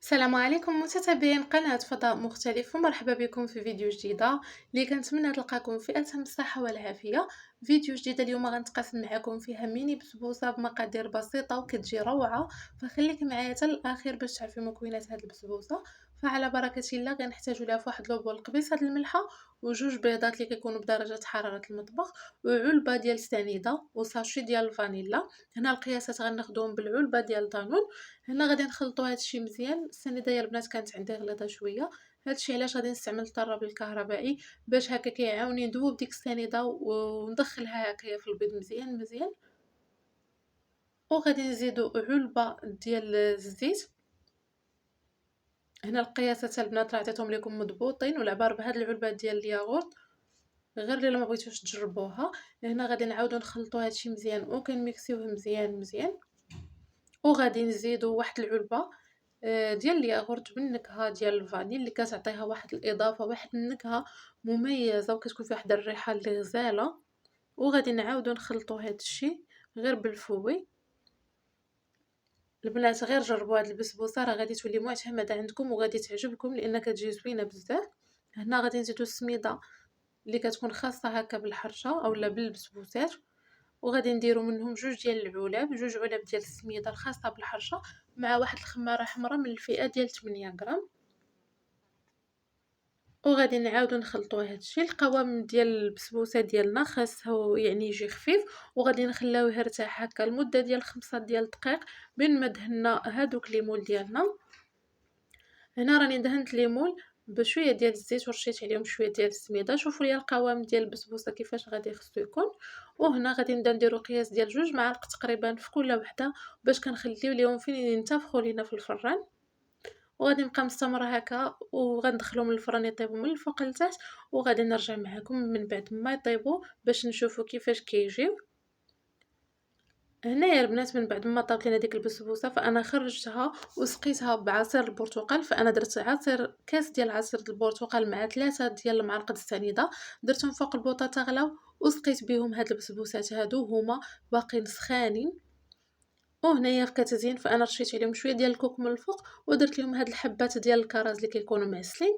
السلام عليكم متتبعين قناة فضاء مختلف، ومرحبا بكم في فيديو جديدة اللي كنتمنى تلقاكم في أتم الصحة والعافية. فيديو جديدة اليوم غنتقاسم معكم فيها ميني بسبوسة بمقادير بسيطة وكتجي روعة، فخليك معايا حتى الأخير باش تعرفي مكونات هاد البسبوسة. فعلى بركة الله غنحتاجو لها فواحد لوبول قبيصة د الملحة، وجوج بيضات اللي كيكونوا بدرجة حرارة المطبخ، وعلبة ديال السنيدة، وساشي ديال الفانيلا. هنا القياسات غناخدوهم بالعلبة ديال دانون. هنا غادي نخلطو هادشي مزيان. السنيده يا البنات كانت عندي غليظه شويه، هادشي علاش غادي نستعمل الطراب الكهربائي باش هكا كيعاوني ندوب ديك السنيده وندخلها هكايا في البيض مزيان مزيان. وغادي نزيدو علبه ديال الزيت. هنا القياسات البنات راه عطيتهم لكم مضبوطين، والعبار بهاد العلبه ديال الياغورت غير الا ما بغيتوش تجربوها. هنا غادي نعاودو نخلطو هادشي مزيان وكنميكسيوه مزيان مزيان. وغادي نزيدو واحد العلبه ديال الياغورت بالنكهه ديال الفاني اللي كتعطيها واحد الاضافه، واحد النكهه مميزه، وكتكون فيه واحد الريحه اللي غزاله. وغادي نعاودو نخلطو هاد الشيء غير بالفوي. البنات غير جربوا هاد البسبوسه، راه غادي تولي معتمده عندكم وغادي تعجبكم لان كتجي زوينه بزاف. هنا غادي نزيدو السميده اللي كتكون خاصه هكا بالحرشه اولا بالبسبوسات، وغادي نديرو منهم جوج ديال العلاب، جوج علاب ديال السميده الخاصه بالحرشه، مع واحد الخماره حمراء من الفئه ديال 8 غرام. وغادي نعاودو نخلطو هادشي. القوام ديال البسبوسه ديالنا خاصو يعني يجي خفيف، وغادي نخليوه يرتاح هكا لمده ديال 5 ديال الدقائق بين ما دهنا هادوك ليمول ديالنا. هنا راني دهنت ليمون بشويه ديال الزيت ورشيت عليهم شويه ديال السميده. شوفوا لي القوام ديال البسبوسه كيفاش غادي خصو يكون. وهنا غادي نبدا نديرو قياس ديال 2 معالق تقريبا في كل وحده باش كنخليو ليهم فين ينتفخوا لينا في الفران. وغادي نبقى مستمره هكا وغندخلهم للفران يطيبوا من الفوق لتحت، وغادي نرجع معكم من بعد ما يطيبوا باش نشوفوا كيفاش كيجيو. هنايا البنات من بعد ما طابت لينا ديك البسبوسه فانا خرجتها وسقيتها بعصير البرتقال. فانا درت كاس ديال عصير البرتقال مع 3 ديال المعالق السنيده، درتهم فوق البوطه تغلاو وسقيت بهم هاد البسبوسات هادو هما باقيين سخانين. وهنايا في كتزيين فانا رشيت عليهم شويه ديال الكوك من الفوق، ودرت لهم هاد الحبات ديال الكرز اللي كيكونوا معسلين.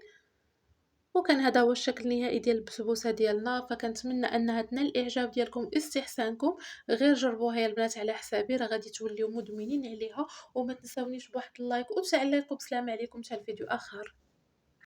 وكان هذا هو الشكل النهائي ديال البسبوسه ديالنا. فكنتمنى انها تنال الاعجاب ديالكم استحسانكم. غير جربوها يا البنات على حسابي، راه غادي توليو مدمنين عليها. وما تنساونيش بواحد اللايك وتعليق، وبسلام عليكم حتى الفيديو اخر.